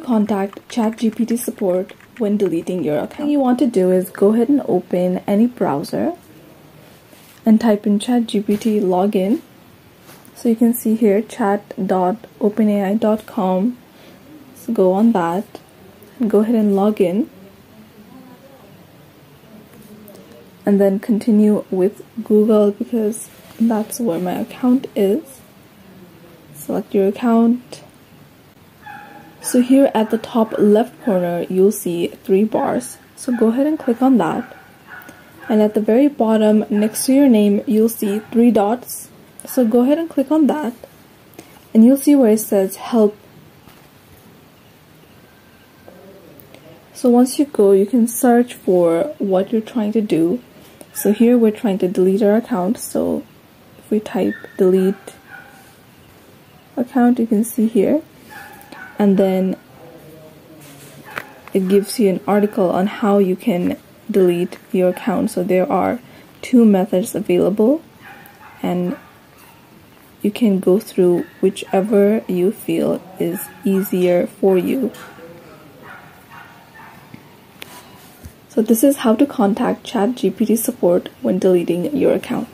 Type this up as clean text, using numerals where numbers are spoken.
to contact ChatGPT support when deleting your account. What you want to do is go ahead and open any browser and type in ChatGPT login. So you can see here chat.openai.com. So go on that and go ahead and log in. And then continue with Google because that's where my account is. Select your account. So here at the top left corner, you'll see 3 bars. So go ahead and click on that. And at the very bottom, next to your name, you'll see 3 dots. So go ahead and click on that. And you'll see where it says help. So once you go, you can search for what you're trying to do. So here we're trying to delete our account. So if we type delete account, you can see here. And then it gives you an article on how you can delete your account. So there are 2 methods available, and you can go through whichever you feel is easier for you. So this is how to contact ChatGPT support when deleting your account.